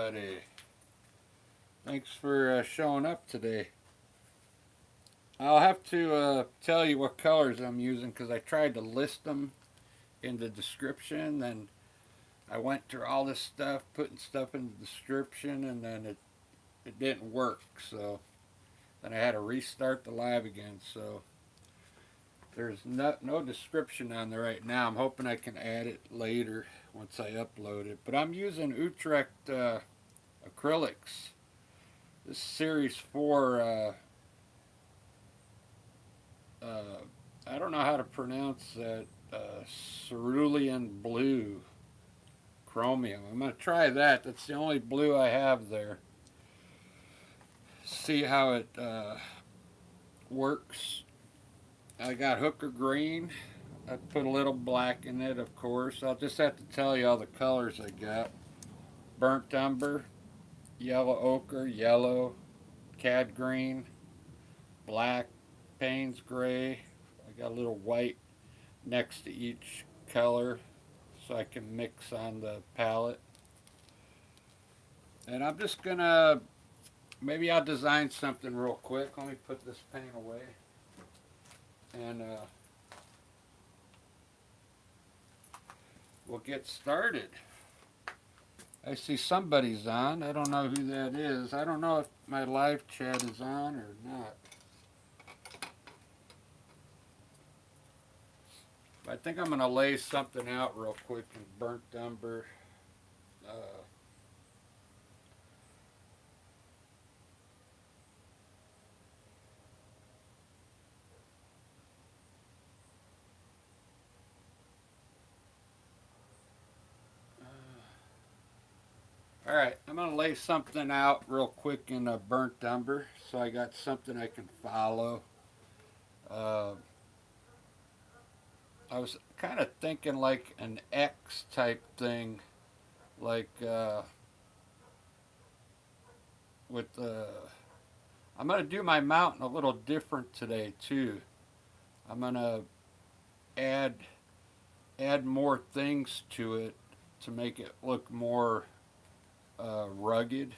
everybody. Thanks for showing up today. I'll have to tell you what colors I'm using because I tried to list them in the description. Then I went through all this stuff, putting stuff in the description, and then it didn't work. So then I had to restart the live again. So there's no description on there right now. I'm hoping I can add it later once I upload it. But I'm using Utrecht acrylics. This series 4, I don't know how to pronounce that, cerulean blue chromium. I'm going to try that. That's the only blue I have there. See how it works. I got hooker green. I put a little black in it, of course. I'll just have to tell you all the colors I got. Burnt umber, yellow ochre, yellow, cad green, black, Payne's gray. I got a little white next to each color so I can mix on the palette. And I'm just gonna, maybe I'll design something real quick. Let me put this paint away. And we'll get started. I see somebody's on. I don't know who that is. I don't know if my live chat is on or not. I think I'm going to lay something out real quick in burnt umber. Alright, I'm going to lay something out real quick in a burnt umber so I got something I can follow. I was kind of thinking like an X type thing, like with the. I'm gonna do my mountain a little different today too. I'm gonna add add more things to it to make it look more rugged,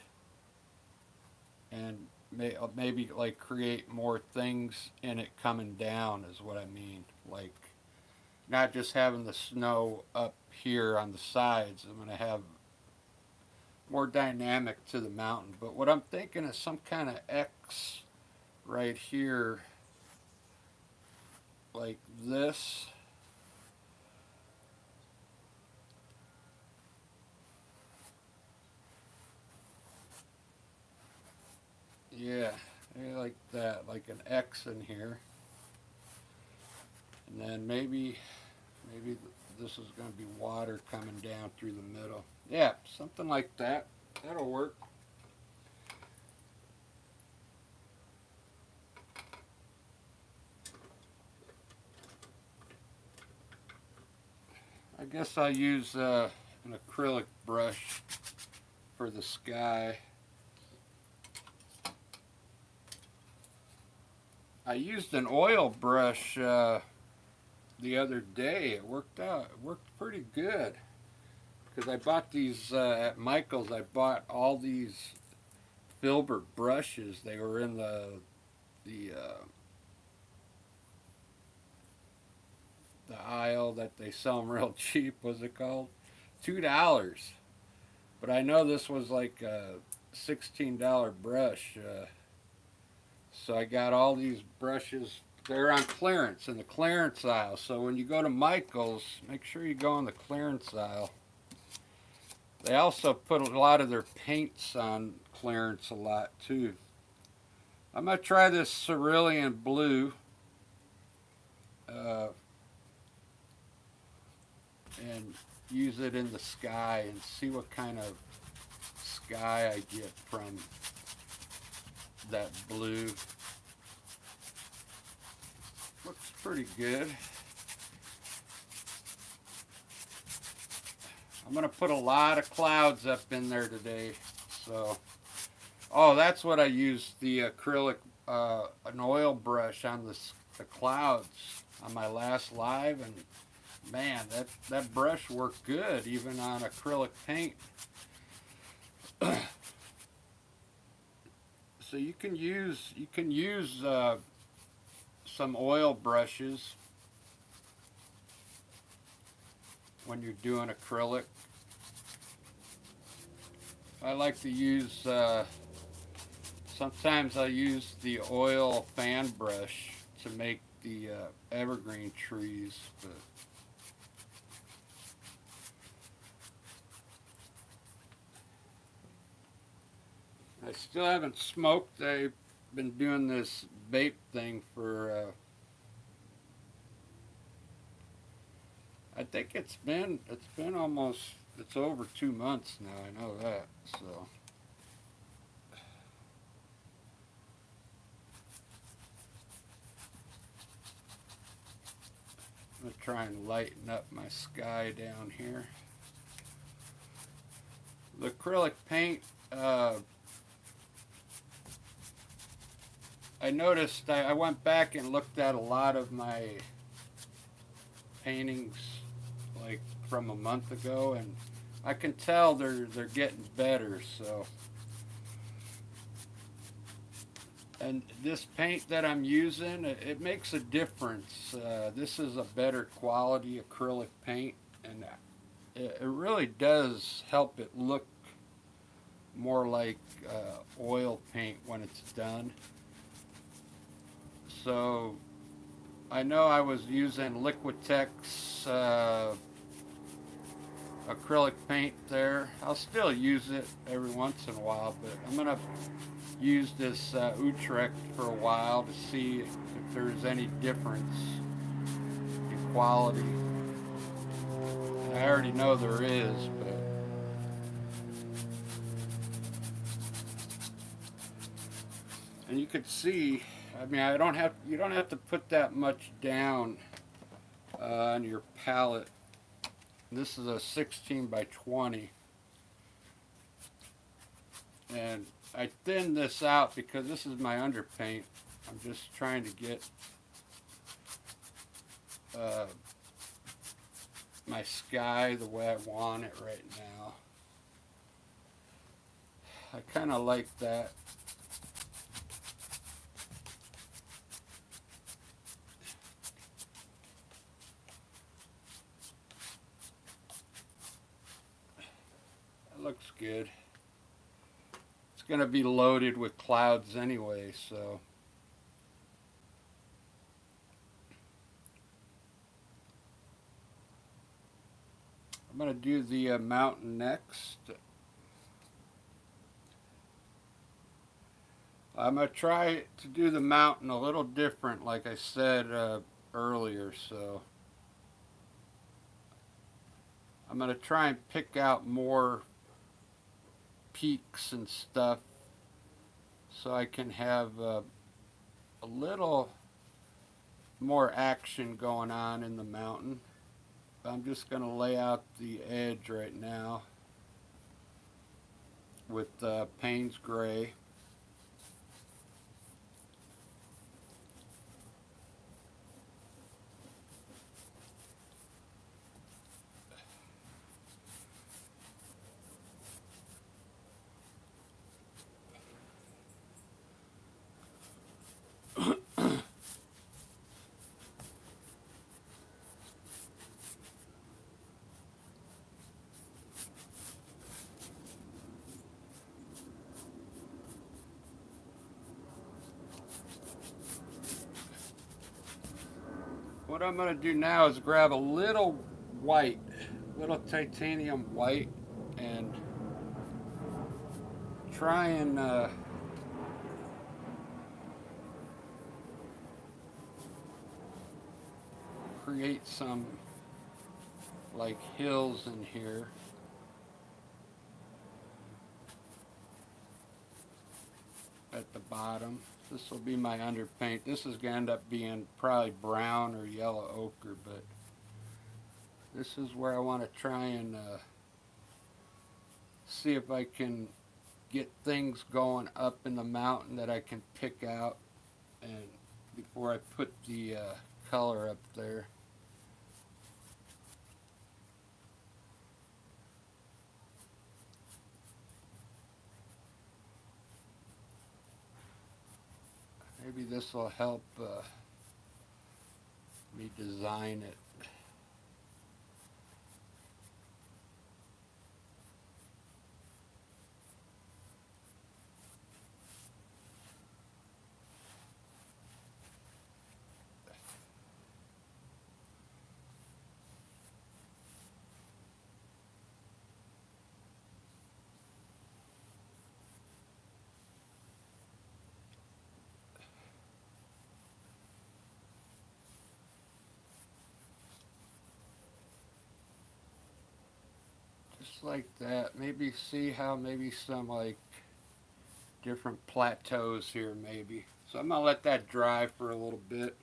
and maybe like create more things in it coming down is what I mean. Like not just having the snow up here on the sides. I'm going to have more dynamic to the mountain. But what I'm thinking is some kind of X right here, like this. Yeah, like that, like an X in here. And then maybe this is going to be water coming down through the middle. Yeah, something like that. That'll work. I guess I'll use an acrylic brush for the sky. I used an oil brush the other day. It worked out. It worked pretty good because I bought these at Michael's. I bought all these filbert brushes. They were in the aisle that they sell them real cheap. What's it called? $2. But I know this was like a $16 brush. So I got all these brushes. They're on clearance in the clearance aisle. So when you go to Michael's, make sure you go in the clearance aisle. They also put a lot of their paints on clearance a lot too. I'm going to try this cerulean blue. And use it in the sky and see what kind of sky I get from that blue. Looks pretty good. I'm going to put a lot of clouds up in there today. So, oh, that's what I used, the acrylic, an oil brush on the clouds on my last live, and man, that brush worked good even on acrylic paint. So you can use some oil brushes when you're doing acrylic. I like to use sometimes I use the oil fan brush to make the evergreen trees, but I still haven't smoked. I've been doing this vape thing for I think it's been almost it's over 2 months now. I know that. So I'm gonna try and lighten up my sky down here. The acrylic paint. I noticed I went back and looked at a lot of my paintings like from a month ago, and I can tell they're getting better. So, and this paint that I'm using, it makes a difference. This is a better quality acrylic paint, and it really does help it look more like oil paint when it's done. So I know I was using Liquitex acrylic paint there. I'll still use it every once in a while, but I'm gonna use this Utrecht for a while to see if there's any difference in quality. I already know there is, but and you could see. I mean, you don't have to put that much down on your palette. This is a 16 by 20, and I thinned this out because this is my underpaint. I'm just trying to get uh, my sky the way I want it right now. I kind of like that. That looks good. It's going to be loaded with clouds anyway, so I'm going to do the mountain next. I'm going to try to do the mountain a little different, like I said earlier, so I'm going to try and pick out more peaks and stuff so I can have a little more action going on in the mountain. I'm just going to lay out the edge right now with Payne's Gray. What I'm going to do now is grab a little white, little titanium white, and try and create some like hills in here. At the bottom. This will be my underpaint. This is going to end up being probably brown or yellow ochre, but this is where I want to try and see if I can get things going up in the mountain that I can pick out and before I put the color up there. maybe this will help me design it. Just like that. Maybe see how maybe some like different plateaus here maybe. So I'm gonna let that dry for a little bit.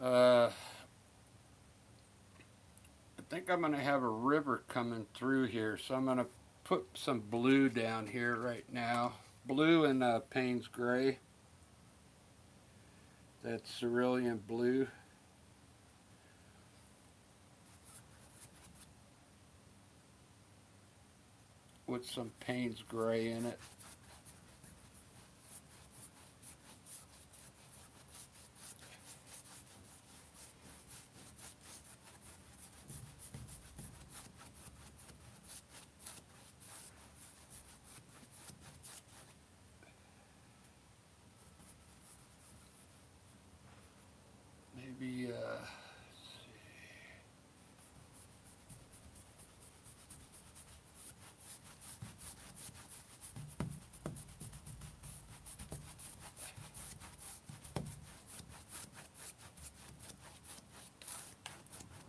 I think I'm gonna have a river coming through here, so I'm gonna put some blue down here right now. Blue and Payne's gray. That's cerulean blue. With some Payne's gray in it. Maybe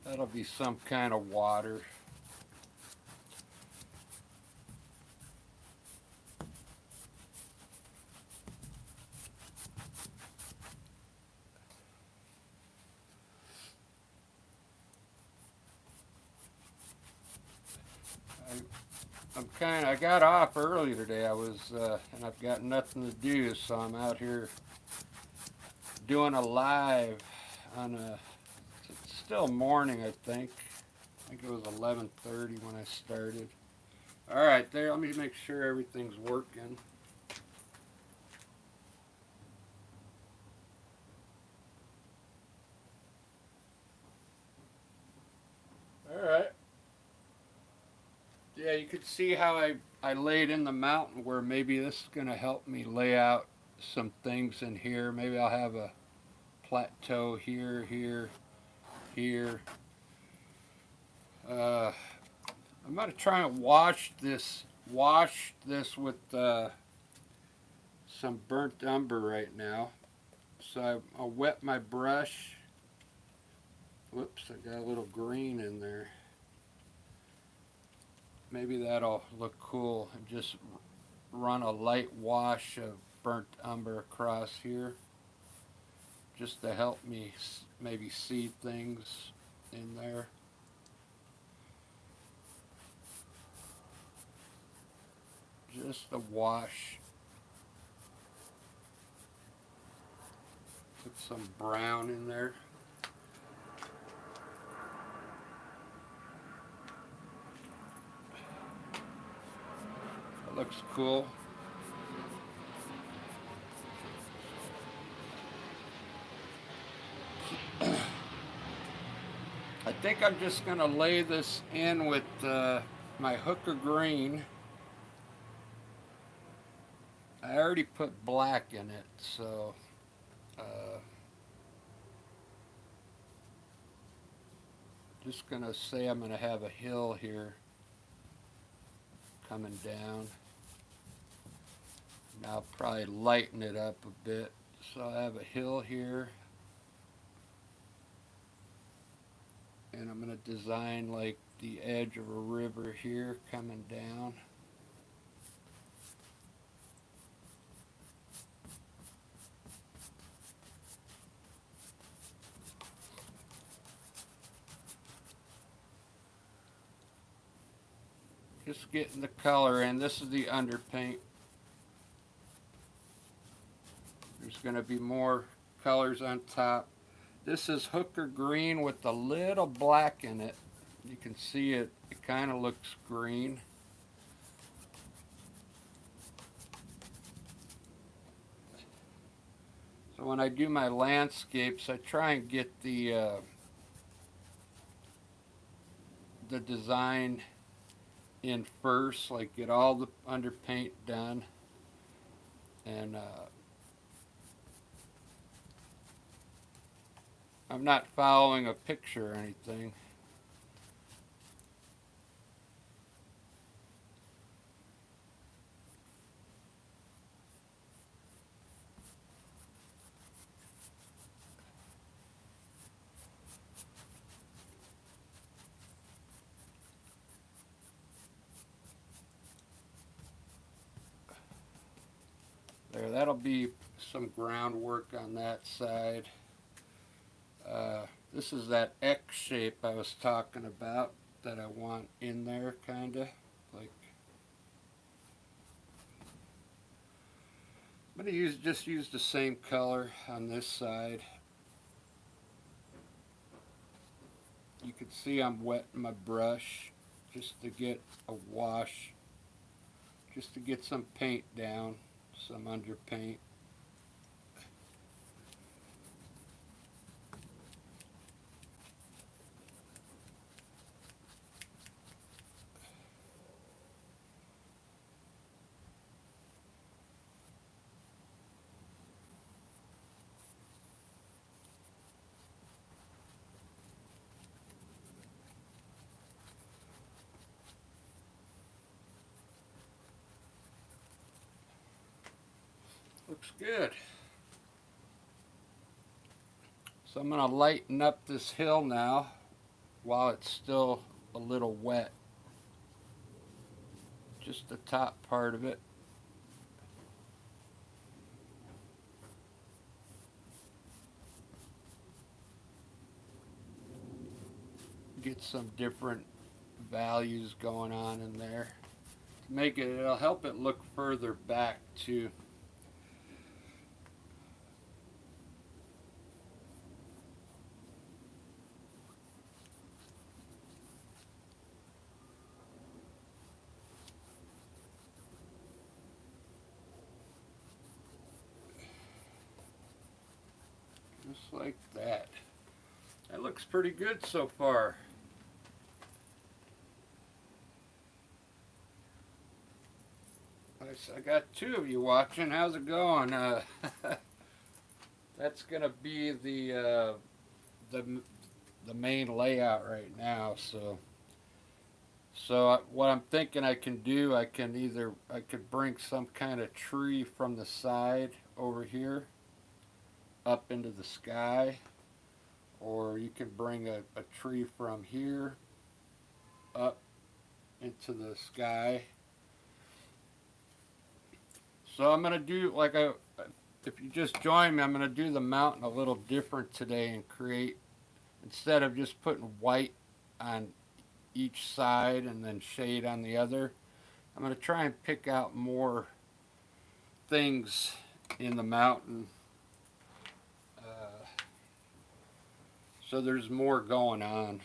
that'll be some kind of water. I got off early today. And I've got nothing to do, so I'm out here doing a live on it's still morning, I think. I think it was 11:30 when I started. All right, there. Let me make sure everything's working. All right. Yeah, you could see how I laid in the mountain where maybe this is going to help me lay out some things in here. Maybe I'll have a plateau here, here, here. I'm going to try and wash this with some burnt umber right now. So I'll wet my brush. Whoops, I got a little green in there. Maybe that'll look cool. And just run a light wash of burnt umber across here, just to help me maybe see things in there. Just a wash. Put some brown in there. That looks cool. I think I'm just going to lay this in with my hooker green. I already put black in it, so just going to say I'm going to have a hill here coming down. Now I'll probably lighten it up a bit. So I have a hill here. And I'm going to design like the edge of a river here coming down. Just getting the color in. This is the underpaint. There's going to be more colors on top. This is hooker green with a little black in it. You can see it kind of looks green. So when I do my landscapes, I try and get the design in first, like get all the underpaint done, and I'm not following a picture or anything. There, that'll be some groundwork on that side. This is that X shape I was talking about that I want in there, kinda like. I'm gonna just use the same color on this side. You can see I'm wetting my brush just to get a wash, just to get some paint down, some underpaint. Looks good. So I'm gonna lighten up this hill now while it's still a little wet. Just the top part of it. Get some different values going on in there. To make it, it'll help it look further back too. Just like that. That looks pretty good so far. I got two of you watching. How's it going? That's gonna be the main layout right now. So what I'm thinking I can do, I could bring some kind of tree from the side over here up into the sky, or you can bring a tree from here up into the sky. So I'm gonna do if you just join me, I'm gonna do the mountain a little different today and create, instead of just putting white on each side and then shade on the other, I'm gonna try and pick out more things in the mountain. So there's more going on.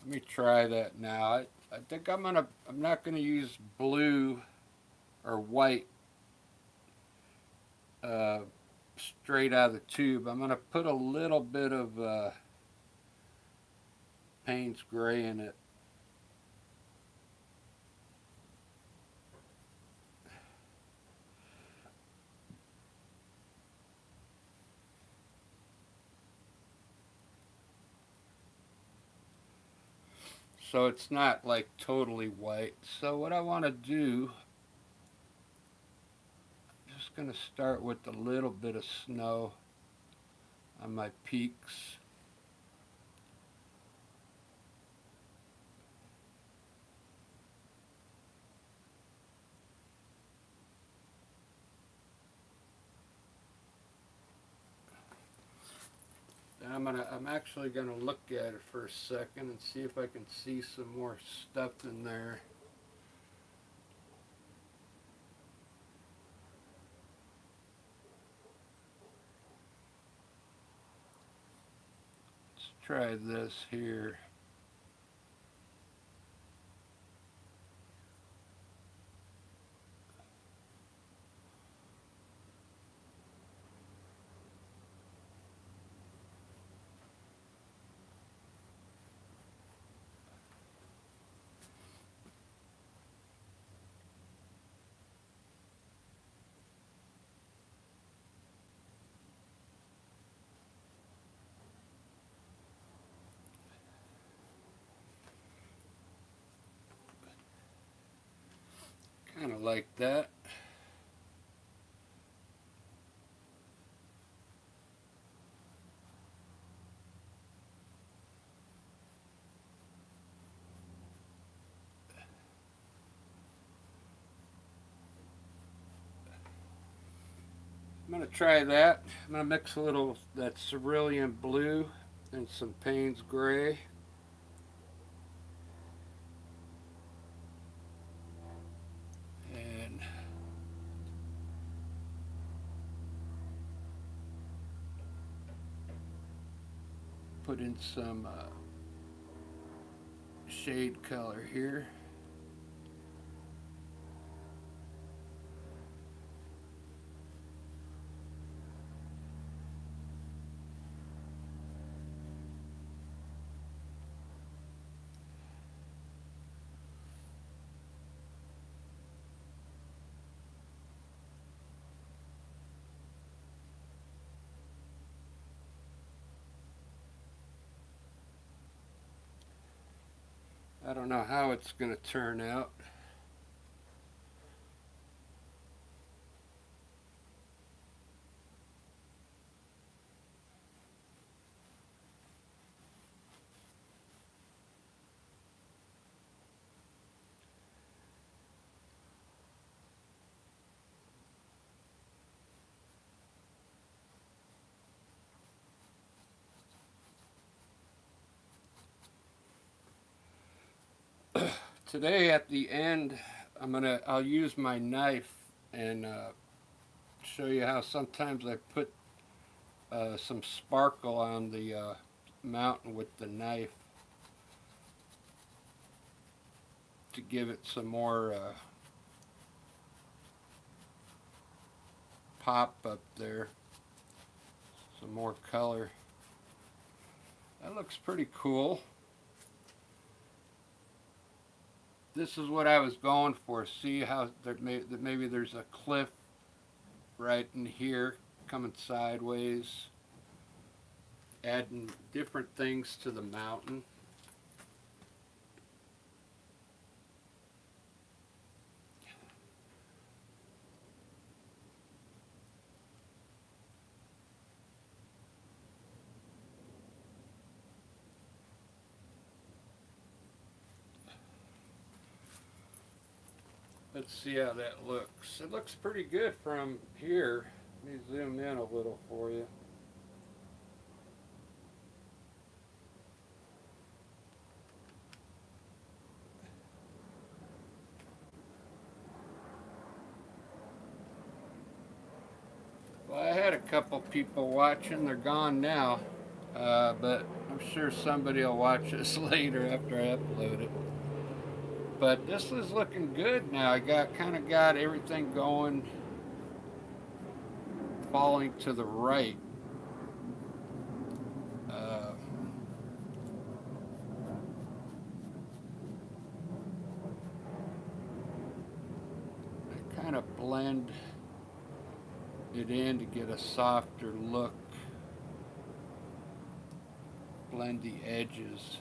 Let me try that now. I think I'm not gonna use blue or white straight out of the tube. I'm gonna put a little bit of Payne's gray in it. So it's not like totally white. So what I want to do, I'm just going to start with a little bit of snow on my peaks. And I'm actually gonna look at it for a second and see if I can see some more stuff in there. Let's try this here. Kind of like that. I'm going to try that. I'm going to mix a little that cerulean blue and some Payne's gray. And put in some shade color here. I don't know how it's going to turn out. Today at the end, I'll use my knife and show you how sometimes I put some sparkle on the mountain with the knife to give it some more pop up there, some more color. That looks pretty cool. This is what I was going for. See how maybe there's a cliff right in here coming sideways, adding different things to the mountain. Let's see how that looks. It looks pretty good from here. Let me zoom in a little for you. Well, I had a couple people watching. They're gone now. But I'm sure somebody will watch this later after I upload it. But this is looking good now. I kind of got everything going, falling to the right. I kind of blend it in to get a softer look. Blend the edges.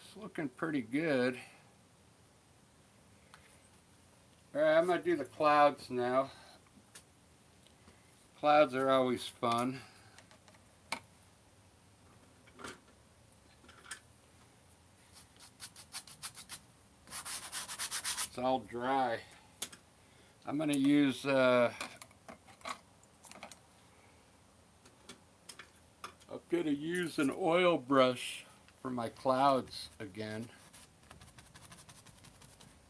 It's looking pretty good. Alright, I'm going to do the clouds now. Clouds are always fun. It's all dry. I'm going to use I'm going to use an oil brush for my clouds again,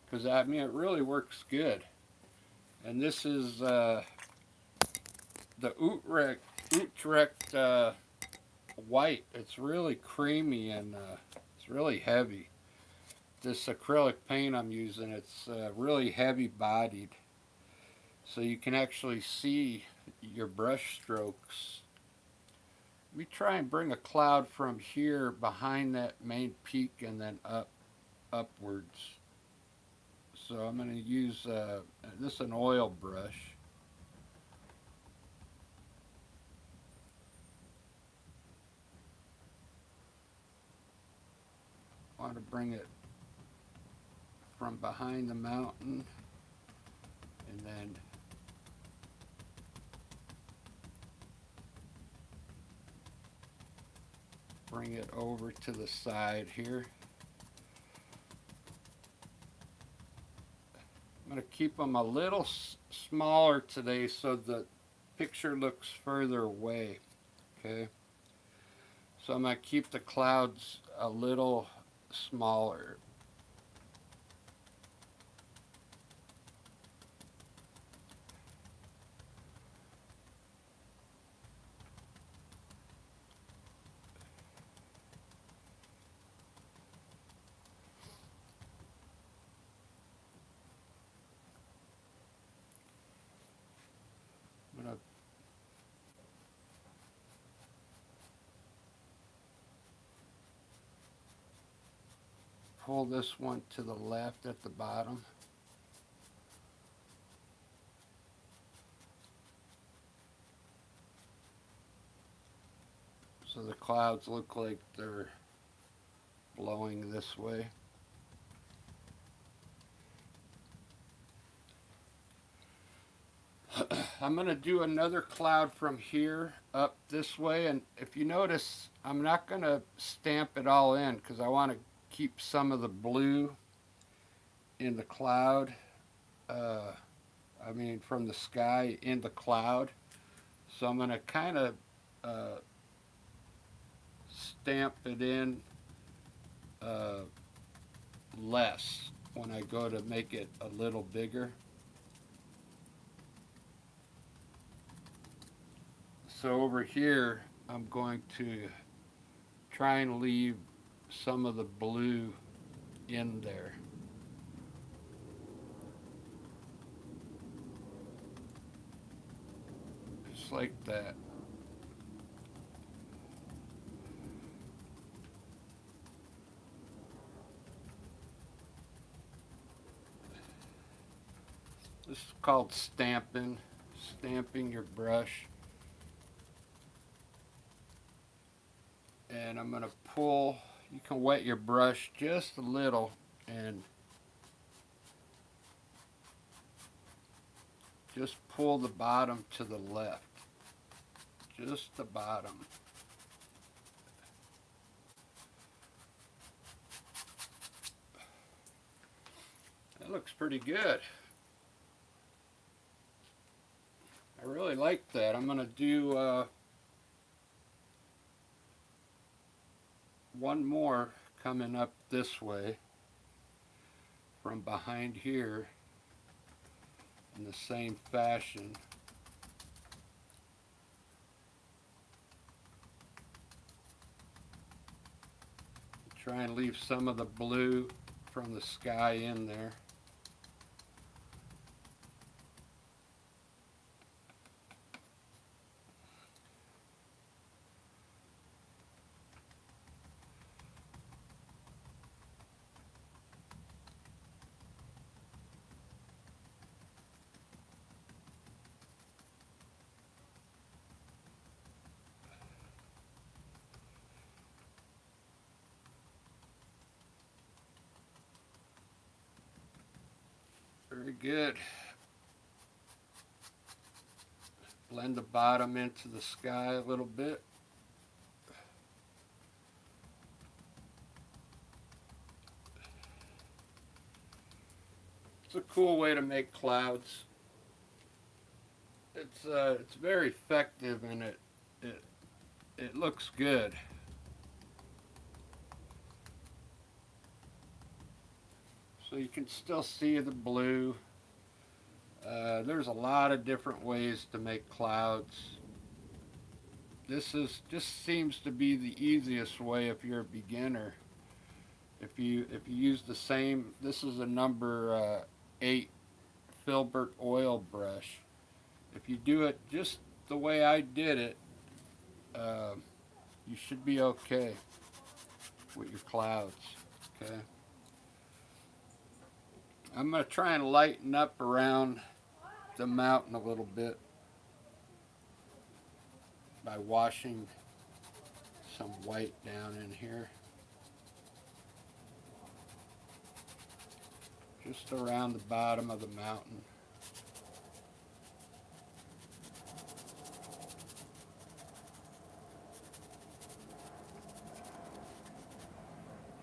because I mean it really works good. And this is the Utrecht white. It's really creamy and it's really heavy. This acrylic paint I'm using, it's really heavy bodied, so you can actually see your brush strokes. me try and bring a cloud from here behind that main peak and then upwards. So I'm going to use this is an oil brush. I want to bring it from behind the mountain and then bring it over to the side here. I'm going to keep them a little smaller today so the picture looks further away. Okay, so I'm going to keep the clouds a little smaller. I'm going to pull this one to the left at the bottom. So the clouds look like they're blowing this way. I'm going to do another cloud from here up this way, and if you notice, I'm not going to stamp it all in because I want to keep some of the blue in the cloud. From the sky in the cloud. So I'm going to kind of stamp it in less when I go to make it a little bigger. So over here, I'm going to try and leave some of the blue in there. Just like that. This is called stamping your brush. And I'm going to pull, you can wet your brush just a little and just pull the bottom to the left. Just the bottom. That looks pretty good. I really like that. I'm going to do one more coming up this way from behind here in the same fashion. Try and leave some of the blue from the sky in there. Very good. Blend the bottom into the sky a little bit. It's a cool way to make clouds. It's very effective and it looks good. So you can still see the blue. There's a lot of different ways to make clouds. This just seems to be the easiest way if you're a beginner. If you use the same, this is a number 8 filbert oil brush. If you do it just the way I did it, you should be okay with your clouds. Okay. I'm going to try and lighten up around the mountain a little bit by washing some white down in here. Just around the bottom of the mountain.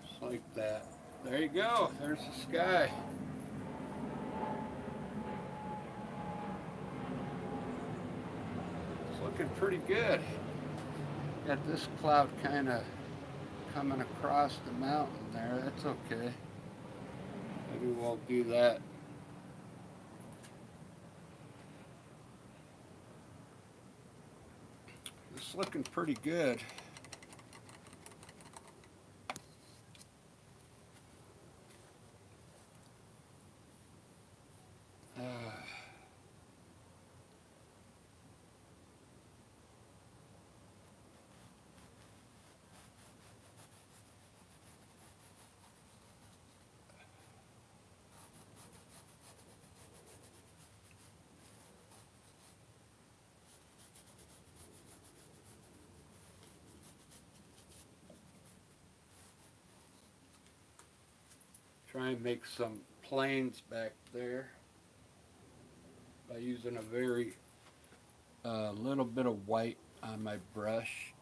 Just like that. There you go. There's the sky. It's looking pretty good. Got this cloud kind of coming across the mountain there. That's okay. Maybe we'll do that. It's looking pretty good. Try and make some planes back there by using a very little bit of white on my brush.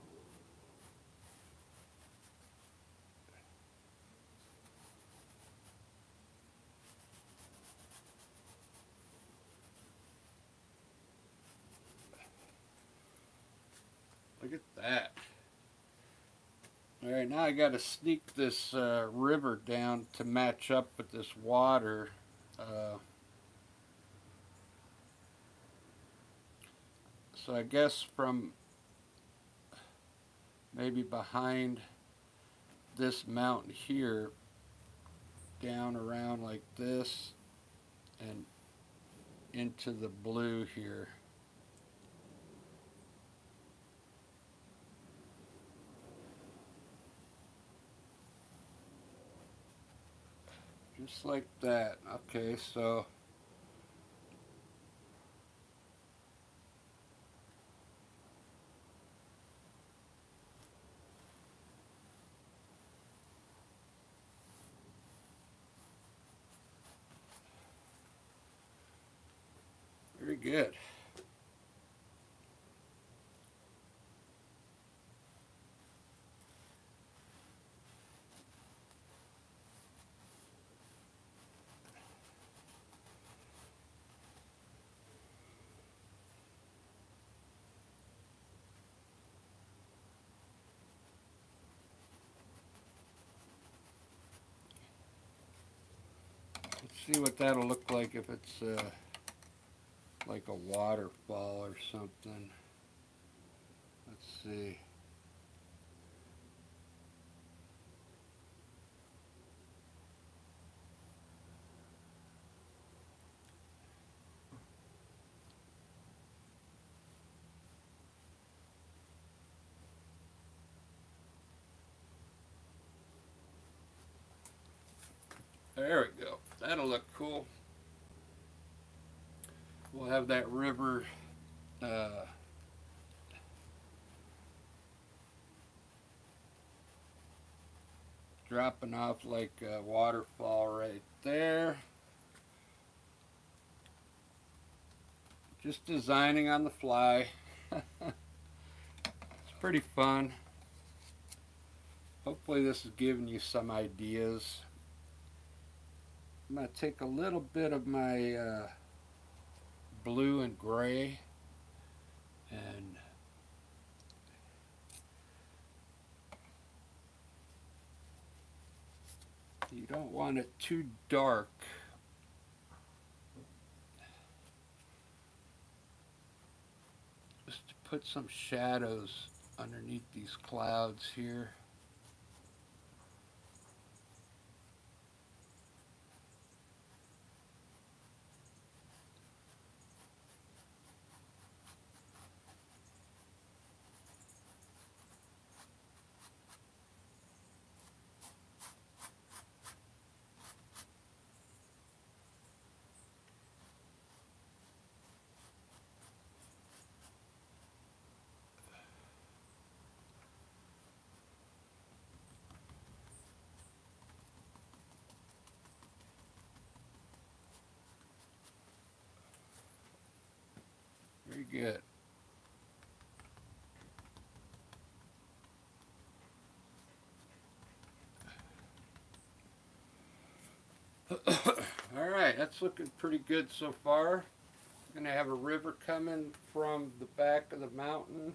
Look at that. Alright, now I got to sneak this river down to match up with this water. So I guess from maybe behind this mountain here, down around like this, and into the blue here. Just like that. Okay, so very good. Let's see what that'll look like if it's like a waterfall or something. Let's see. There we go. That'll look cool. We'll have that river dropping off like a waterfall right there. Just designing on the fly. It's pretty fun. Hopefully this is giving you some ideas. I'm going to take a little bit of my blue and gray and you don't want it too dark. Just to put some shadows underneath these clouds here. good. All right, that's looking pretty good so far. Gonna have a river coming from the back of the mountain,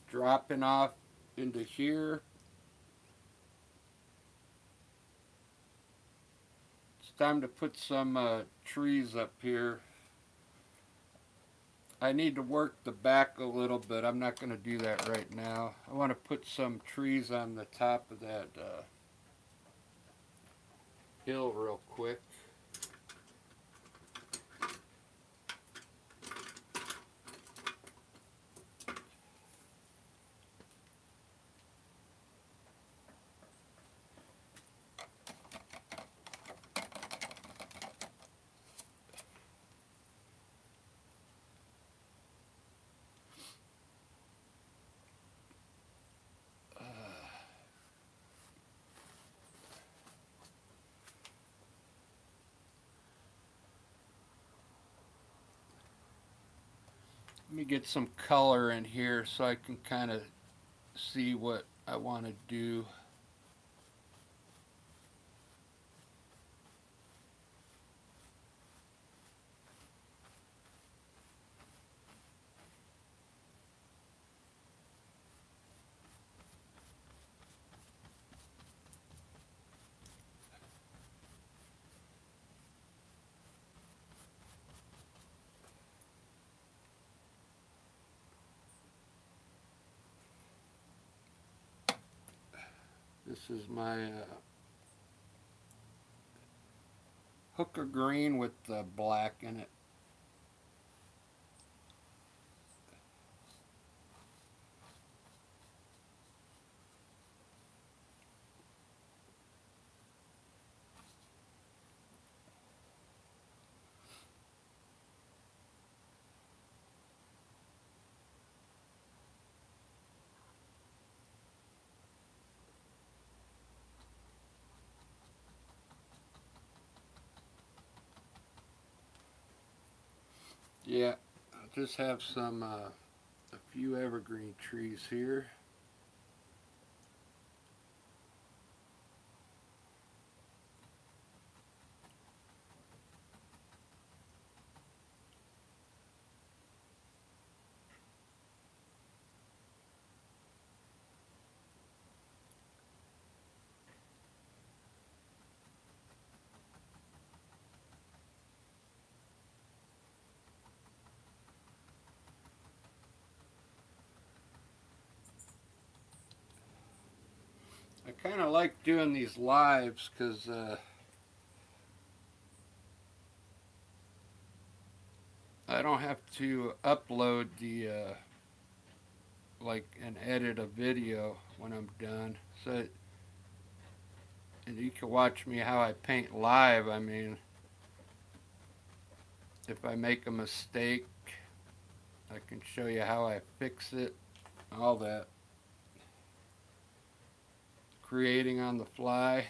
dropping off into here. It's time to put some trees up here. I need to work the back a little bit. I'm not going to do that right now. I want to put some trees on the top of that hill real quick. Let me get some color in here so I can kind of see what I want to do. This is my hooker green with black in it. Yeah, I'll just have some a few evergreen trees here. I kind of like doing these lives because I don't have to upload the like and edit a video when I'm done. So and you can watch me how I paint live. I mean, if I make a mistake, I can show you how I fix it. All that. Creating on the fly.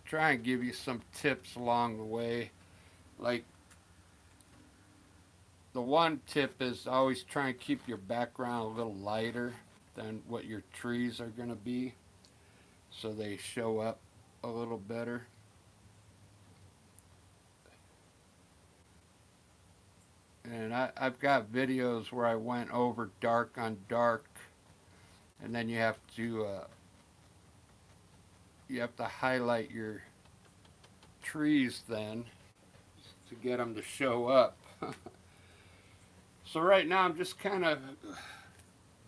Try and give you some tips along the way. Like, the one tip is always try and keep your background a little lighter than what your trees are going to be so they show up a little better. And I've got videos where I went over dark on dark, and then you have to highlight your trees then to get them to show up. So right now I'm just kind of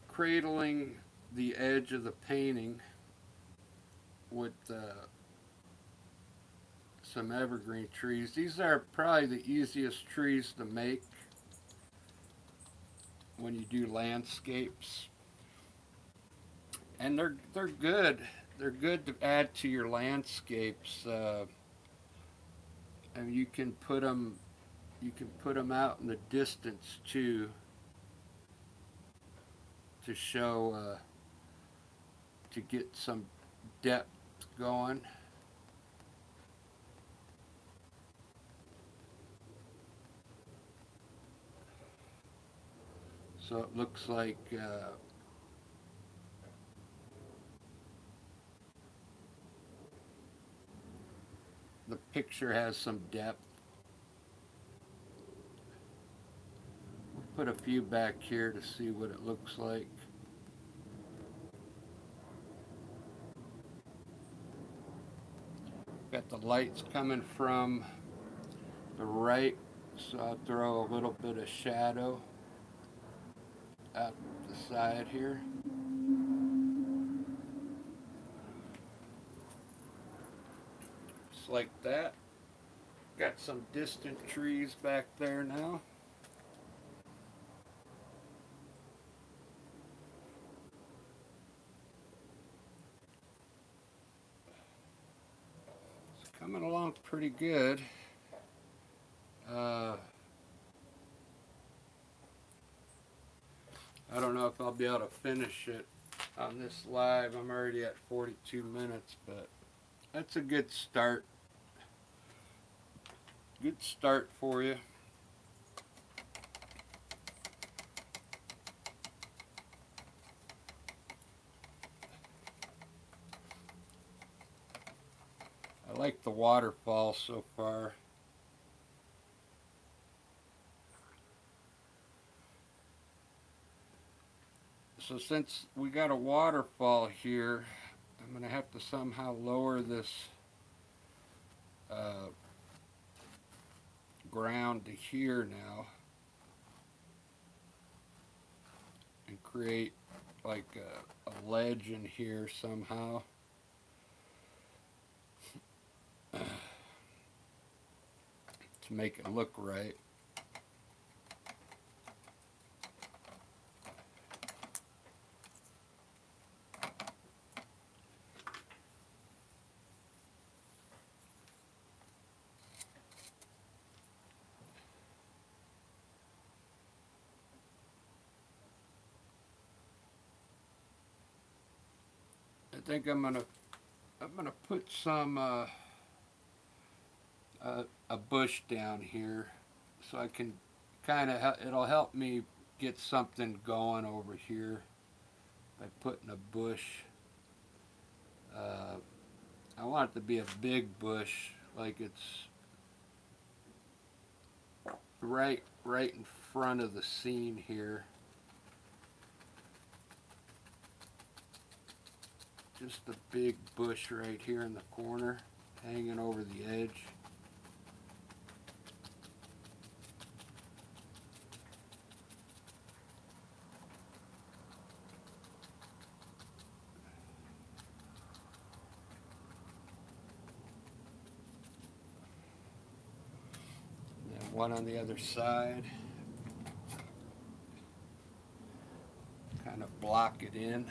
cradling the edge of the painting with some evergreen trees. These are probably the easiest trees to make when you do landscapes, and they're good. They're good to add to your landscapes. And you can put them out in the distance too to show. to get some depth going. So it looks like the picture has some depth. We'll put a few back here to see what it looks like. Got the lights coming from the right, so I'll throw a little bit of shadow out the side here. Just like that. Got some distant trees back there now. It's coming along pretty good. I don't know if I'll be able to finish it on this live. I'm already at 42 minutes, but that's a good start. Good start for you. I like the waterfall so far. So since we got a waterfall here, I'm going to have to somehow lower this ground to here now and create like a ledge in here somehow. To make it look right. I think I'm gonna put some a bush down here so I can kind of it'll help me get something going over here by putting a bush. I want it to be a big bush, like it's right in front of the scene here. Just a big bush right here in the corner, hanging over the edge. And one on the other side. Kind of block it in.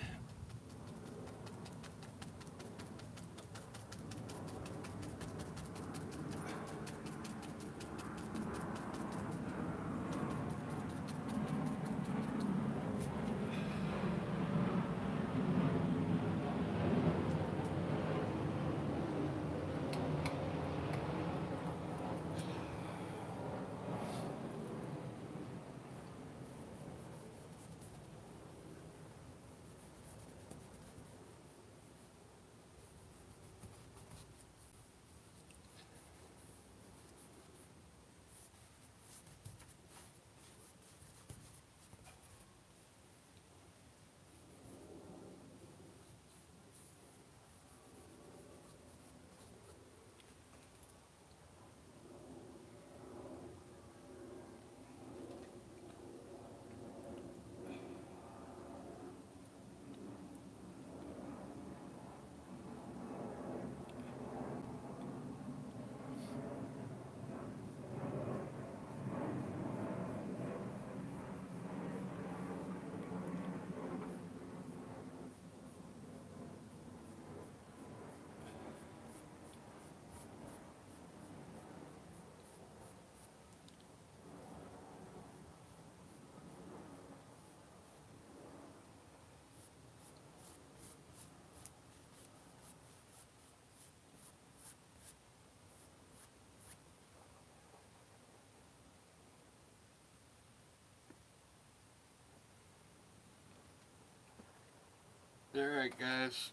Alright guys,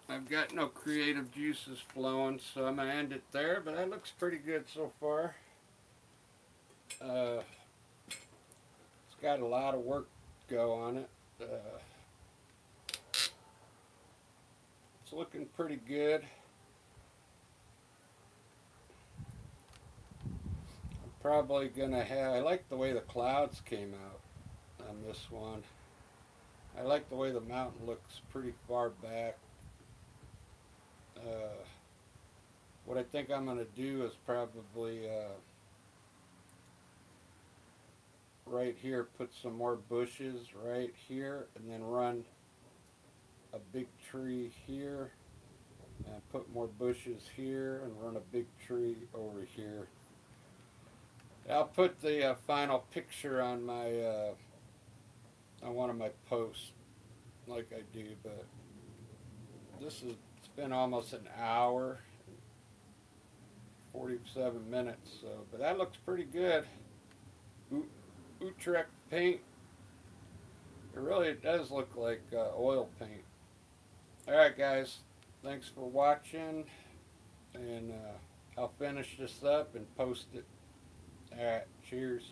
I've got no creative juices flowing, so I'm going to end it there, but that looks pretty good so far. It's got a lot of work to go on it. It's looking pretty good. I'm probably going to have, I like the way the clouds came out on this one. I like the way the mountain looks pretty far back. What I think I'm going to do is probably right here put some more bushes right here, and then run a big tree here, and put more bushes here, and run a big tree over here. I'll put the final picture on my on one of my posts like I do, but this has been almost an hour, 47 minutes, so, but that looks pretty good. Utrecht paint. It really does look like oil paint. Alright guys, thanks for watching, and I'll finish this up and post it. Alright, cheers.